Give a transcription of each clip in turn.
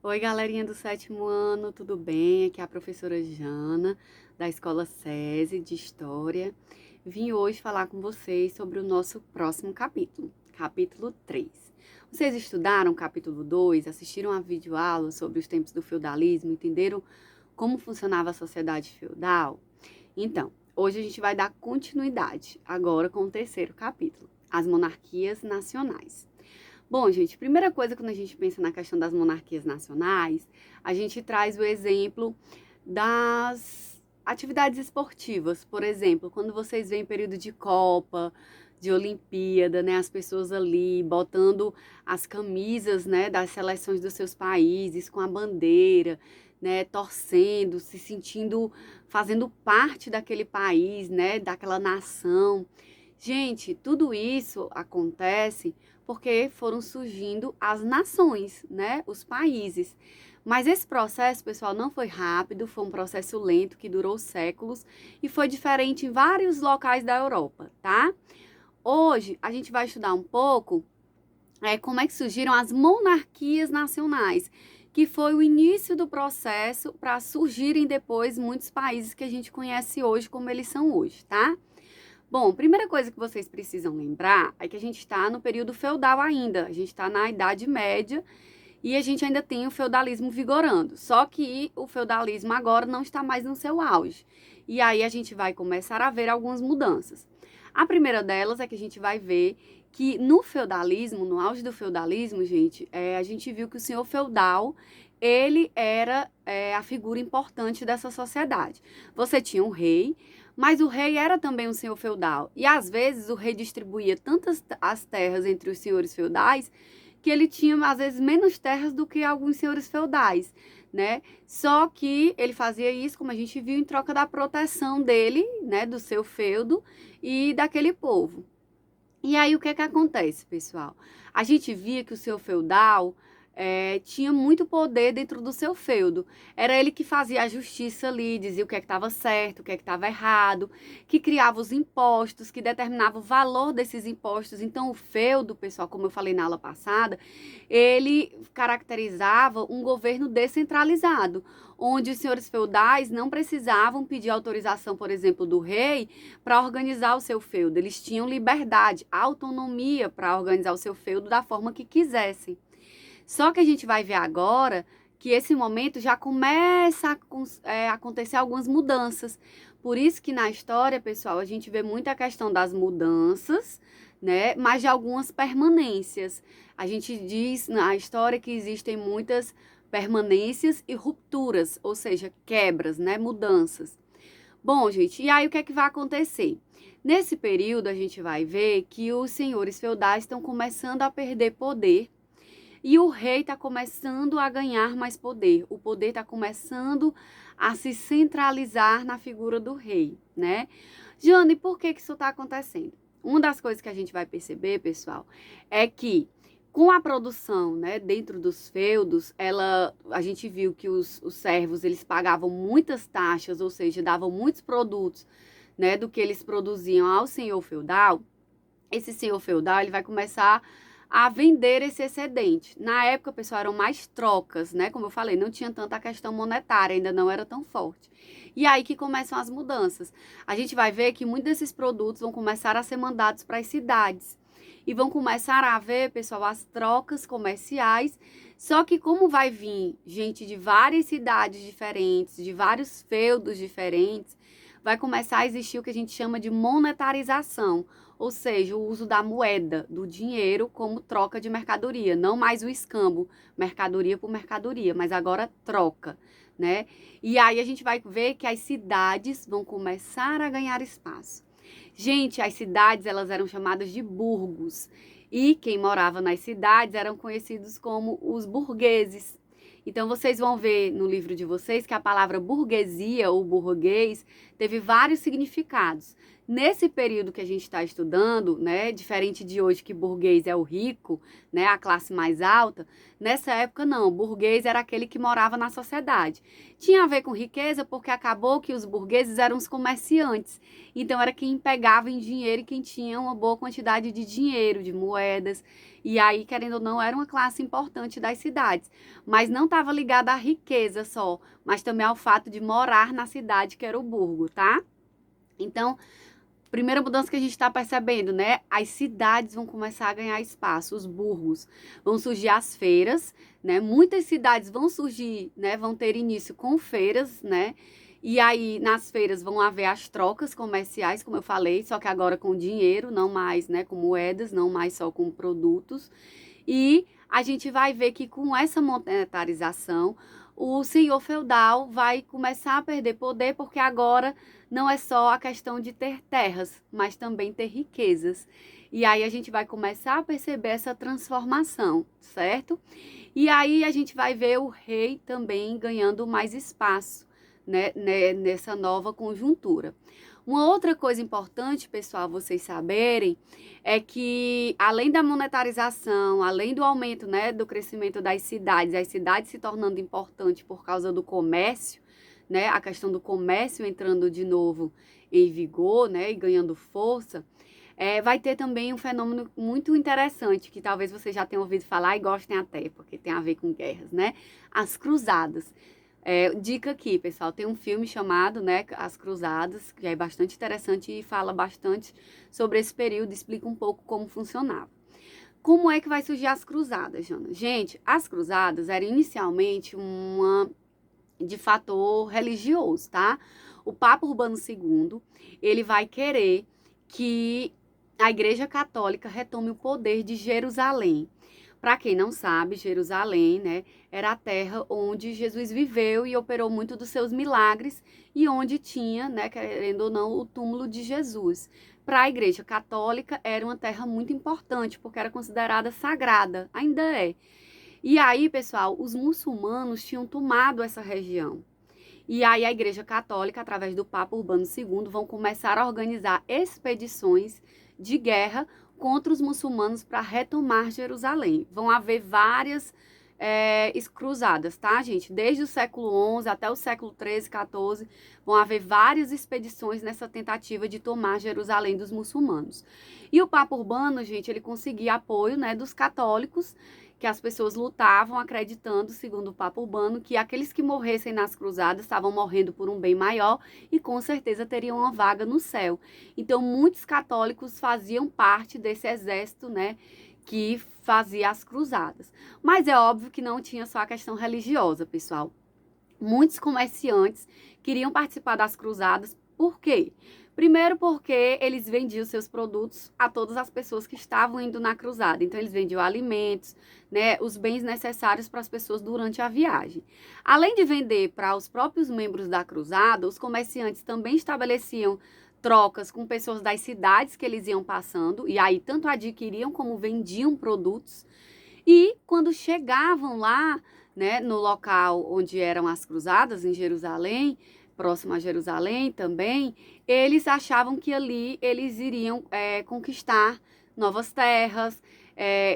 Oi, galerinha do sétimo ano, tudo bem? Aqui é a professora Jana, da Escola SESI de História. Vim hoje falar com vocês sobre o nosso próximo capítulo, capítulo 3. Vocês estudaram o capítulo 2, assistiram a videoaula sobre os tempos do feudalismo, entenderam como funcionava a sociedade feudal? Então, hoje a gente vai dar continuidade, agora com o terceiro capítulo, as monarquias nacionais. Bom, gente, primeira coisa quando a gente pensa na questão das monarquias nacionais, a gente traz o exemplo das atividades esportivas. Por exemplo, quando vocês veem período de Copa, de Olimpíada, né, as pessoas ali botando as camisas, né, das seleções dos seus países com a bandeira, né, torcendo, se sentindo, fazendo parte daquele país, né, daquela nação. Gente, tudo isso acontece porque foram surgindo as nações, né? Os países. Mas esse processo, pessoal, não foi rápido, foi um processo lento que durou séculos e foi diferente em vários locais da Europa, tá? Hoje a gente vai estudar um pouco como é que surgiram as monarquias nacionais, que foi o início do processo para surgirem depois muitos países que a gente conhece hoje como eles são hoje, tá? Bom, primeira coisa que vocês precisam lembrar é que a gente está no período feudal ainda, a gente está na Idade Média e a gente ainda tem o feudalismo vigorando. Só que o feudalismo agora não está mais no seu auge. E aí a gente vai começar a ver algumas mudanças. A primeira delas é que a gente vai ver que no feudalismo, no auge do feudalismo, gente, a gente viu que o senhor feudal, ele era a figura importante dessa sociedade. Você tinha um rei, mas o rei era também um senhor feudal. E às vezes o rei distribuía tantas as terras entre os senhores feudais que ele tinha às vezes menos terras do que alguns senhores feudais, né? Só que ele fazia isso, como a gente viu, em troca da proteção dele, né, do seu feudo e daquele povo. E aí o que é que acontece, pessoal? A gente via que o seu feudal tinha muito poder dentro do seu feudo. Era ele que fazia a justiça ali, dizia o que é que estava certo, o que é que estava errado, que criava os impostos, que determinava o valor desses impostos. Então, o feudo, pessoal, como eu falei na aula passada, ele caracterizava um governo descentralizado, onde os senhores feudais não precisavam pedir autorização, por exemplo, do rei para organizar o seu feudo. Eles tinham liberdade, autonomia para organizar o seu feudo da forma que quisessem. Só que a gente vai ver agora que esse momento já começa a acontecer algumas mudanças. Por isso que na história, pessoal, a gente vê muita questão das mudanças, né? Mas de algumas permanências. A gente diz na história que existem muitas permanências e rupturas, ou seja, quebras, né? Mudanças. Bom, gente, e aí o que é que vai acontecer? Nesse período, a gente vai ver que os senhores feudais estão começando a perder poder e o rei está começando a ganhar mais poder. O poder está começando a se centralizar na figura do rei, né? Jane, por que isso está acontecendo? Uma das coisas que a gente vai perceber, pessoal, é que com a produção, né, dentro dos feudos, a gente viu que os servos, eles pagavam muitas taxas, ou seja, davam muitos produtos, né, do que eles produziam ao senhor feudal. Esse senhor feudal, ele vai começar a vender esse excedente. Na época, pessoal, eram mais trocas, né? Como eu falei, não tinha tanta questão monetária, ainda não era tão forte. E aí que começam as mudanças. A gente vai ver que muitos desses produtos vão começar a ser mandados para as cidades. E vão começar a haver, pessoal, as trocas comerciais. Só que como vai vir gente de várias cidades diferentes, de vários feudos diferentes, vai começar a existir o que a gente chama de monetarização, ou seja, o uso da moeda, do dinheiro como troca de mercadoria, não mais o escambo, mercadoria por mercadoria, mas agora troca, né? E aí a gente vai ver que as cidades vão começar a ganhar espaço. Gente, as cidades, elas eram chamadas de burgos, e quem morava nas cidades eram conhecidos como os burgueses. Então, vocês vão ver no livro de vocês que a palavra burguesia ou burguês teve vários significados. Nesse período que a gente está estudando, né, diferente de hoje que burguês é o rico, né, a classe mais alta, nessa época não, o burguês era aquele que morava na sociedade. Tinha a ver com riqueza porque acabou que os burgueses eram os comerciantes, então era quem pegava em dinheiro e quem tinha uma boa quantidade de dinheiro, de moedas, e aí, querendo ou não, era uma classe importante das cidades, mas não estava ligada à riqueza só, mas também ao fato de morar na cidade, que era o burgo, tá? Então, primeira mudança que a gente está percebendo, né? As cidades vão começar a ganhar espaço, os burgos. Vão surgir as feiras, né? Muitas cidades vão surgir, né? Vão ter início com feiras, né? E aí, nas feiras vão haver as trocas comerciais, como eu falei, só que agora com dinheiro, não mais, né? Com moedas, não mais só com produtos. E a gente vai ver que com essa monetarização, o senhor feudal vai começar a perder poder, porque agora não é só a questão de ter terras, mas também ter riquezas. E aí a gente vai começar a perceber essa transformação, certo? E aí a gente vai ver o rei também ganhando mais espaço, né, nessa nova conjuntura. Uma outra coisa importante, pessoal, vocês saberem, é que além da monetarização, além do aumento, né, do crescimento das cidades, as cidades se tornando importantes por causa do comércio, né, a questão do comércio entrando de novo em vigor, né, e ganhando força, vai ter também um fenômeno muito interessante, que talvez vocês já tenham ouvido falar e gostem até, porque tem a ver com guerras, né? As cruzadas. Dica aqui, pessoal, tem um filme chamado, né, As Cruzadas, que é bastante interessante e fala bastante sobre esse período, explica um pouco como funcionava. Como é que vai surgir as cruzadas, Jana? Gente, as cruzadas eram inicialmente de fator religioso, tá? O Papa Urbano II, ele vai querer que a Igreja Católica retome o poder de Jerusalém. Para quem não sabe, Jerusalém, né, era a terra onde Jesus viveu e operou muito dos seus milagres e onde tinha, né, querendo ou não, o túmulo de Jesus. Para a Igreja Católica era uma terra muito importante, porque era considerada sagrada, ainda é. E aí, pessoal, os muçulmanos tinham tomado essa região. E aí a Igreja Católica, através do Papa Urbano II, vão começar a organizar expedições de guerra contra os muçulmanos para retomar Jerusalém. Vão haver várias cruzadas, tá, gente? Desde o século XI até o século XIII, XIV, vão haver várias expedições nessa tentativa de tomar Jerusalém dos muçulmanos. E o Papa Urbano, gente, ele conseguia apoio, né, dos católicos, que as pessoas lutavam acreditando, segundo o Papa Urbano, que aqueles que morressem nas cruzadas estavam morrendo por um bem maior e com certeza teriam uma vaga no céu. Então, muitos católicos faziam parte desse exército, né, que fazia as cruzadas. Mas é óbvio que não tinha só a questão religiosa, pessoal. Muitos comerciantes queriam participar das cruzadas. Por quê? Primeiro porque eles vendiam seus produtos a todas as pessoas que estavam indo na cruzada. Então, eles vendiam alimentos, né, os bens necessários para as pessoas durante a viagem. Além de vender para os próprios membros da cruzada, os comerciantes também estabeleciam trocas com pessoas das cidades que eles iam passando, e aí tanto adquiriam como vendiam produtos. E quando chegavam lá, né, no local onde eram as cruzadas, em Jerusalém, próximo a Jerusalém também, eles achavam que ali eles iriam conquistar novas terras,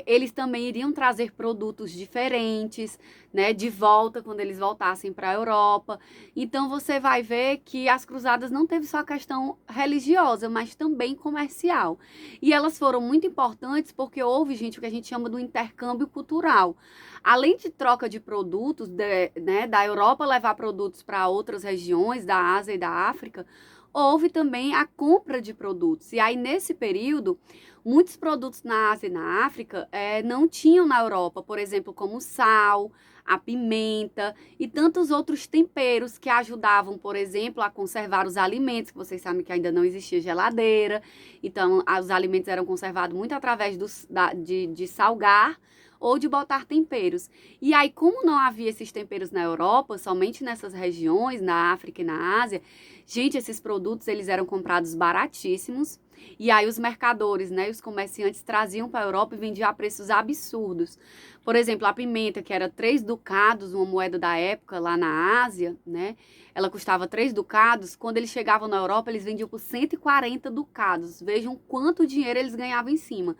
eles também iriam trazer produtos diferentes, né, de volta quando eles voltassem para a Europa. Então você vai ver que as cruzadas não teve só a questão religiosa, mas também comercial. E elas foram muito importantes porque houve, gente, o que a gente chama do intercâmbio cultural. Além de troca de produtos, né, da Europa levar produtos para outras regiões, da Ásia e da África, houve também a compra de produtos. E aí, nesse período, muitos produtos na Ásia e na África não tinham na Europa, por exemplo, como o sal, a pimenta e tantos outros temperos que ajudavam, por exemplo, a conservar os alimentos, que vocês sabem que ainda não existia geladeira, então os alimentos eram conservados muito através de salgar ou de botar temperos. E aí, como não havia esses temperos na Europa, somente nessas regiões, na África e na Ásia, gente, esses produtos eles eram comprados baratíssimos. E aí os mercadores, né, os comerciantes traziam para a Europa e vendiam a preços absurdos. Por exemplo, a pimenta, que era 3 ducados, uma moeda da época lá na Ásia, né, ela custava 3 ducados. Quando eles chegavam na Europa, eles vendiam por 140 ducados. Vejam quanto dinheiro eles ganhavam em cima.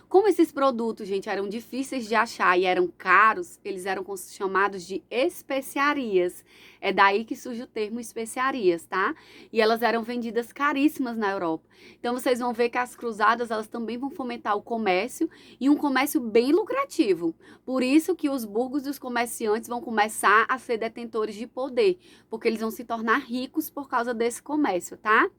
Como esses produtos, gente, eram difíceis de achar e eram caros, eles eram chamados de especiarias. É daí que surge o termo especiarias, tá? E elas eram vendidas caríssimas na Europa. Então vocês vão ver que as cruzadas, elas também vão fomentar o comércio e um comércio bem lucrativo. Por isso que os burgos e os comerciantes vão começar a ser detentores de poder, porque eles vão se tornar ricos por causa desse comércio, tá?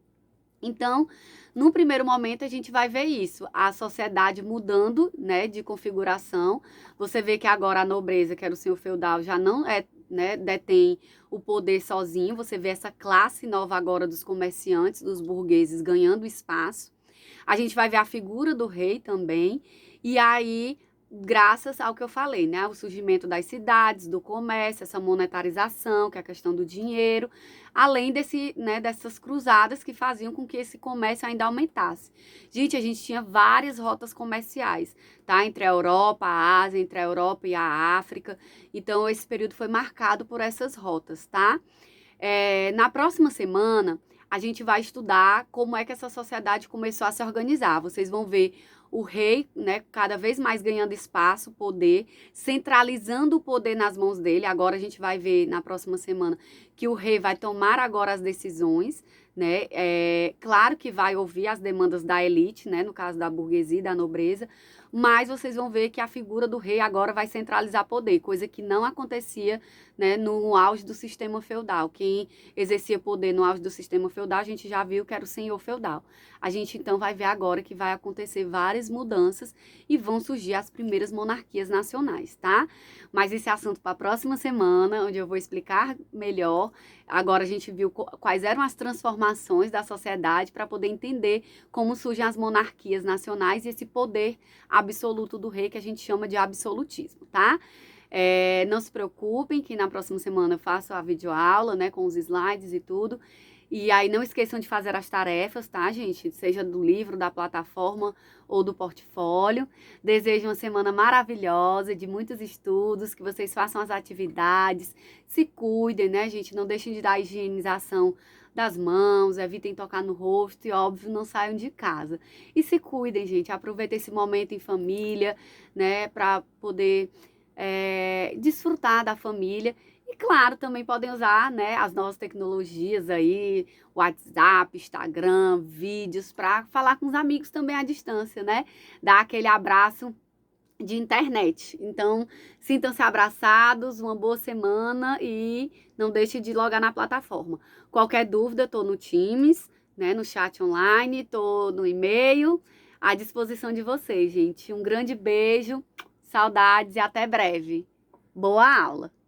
Então, no primeiro momento, a gente vai ver isso, a sociedade mudando, né, de configuração. Você vê que agora a nobreza, que era o senhor feudal, já não é, né, detém o poder sozinho. Você vê essa classe nova agora dos comerciantes, dos burgueses, ganhando espaço. A gente vai ver a figura do rei também. E aí, graças ao que eu falei, né, o surgimento das cidades, do comércio, essa monetarização, que é a questão do dinheiro, além dessas cruzadas que faziam com que esse comércio ainda aumentasse. Gente, a gente tinha várias rotas comerciais, tá? Entre a Europa, a Ásia, entre a Europa e a África. Então, esse período foi marcado por essas rotas, tá? Na próxima semana, a gente vai estudar como é que essa sociedade começou a se organizar. Vocês vão ver o rei, né, cada vez mais ganhando espaço, poder, centralizando o poder nas mãos dele. Agora a gente vai ver na próxima semana que o rei vai tomar agora as decisões, né? Claro que vai ouvir as demandas da elite, né, no caso da burguesia e da nobreza, mas vocês vão ver que a figura do rei agora vai centralizar poder, coisa que não acontecia, né, no auge do sistema feudal. Quem exercia poder no auge do sistema feudal, a gente já viu que era o senhor feudal. A gente então vai ver agora que vai acontecer várias mudanças e vão surgir as primeiras monarquias nacionais, tá? Mas esse é assunto para a próxima semana, onde eu vou explicar melhor. Agora a gente viu quais eram as transformações da sociedade para poder entender como surgem as monarquias nacionais e esse poder absoluto do rei que a gente chama de absolutismo, tá? Não se preocupem que na próxima semana eu faço a videoaula, né, com os slides e tudo. E aí não esqueçam de fazer as tarefas, tá, gente? Seja do livro, da plataforma ou do portfólio. Desejo uma semana maravilhosa, de muitos estudos, que vocês façam as atividades, se cuidem, né, gente? Não deixem de dar a higienização das mãos, evitem tocar no rosto e, óbvio, não saiam de casa. E se cuidem, gente. Aproveitem esse momento em família, né, para poder desfrutar da família. E claro, também podem usar, né, as novas tecnologias aí, WhatsApp, Instagram, vídeos, para falar com os amigos também à distância, né? Dar aquele abraço de internet. Então, sintam-se abraçados, uma boa semana e não deixe de logar na plataforma. Qualquer dúvida, estou no Teams, né, no chat online, estou no e-mail, à disposição de vocês, gente. Um grande beijo, saudades e até breve. Boa aula!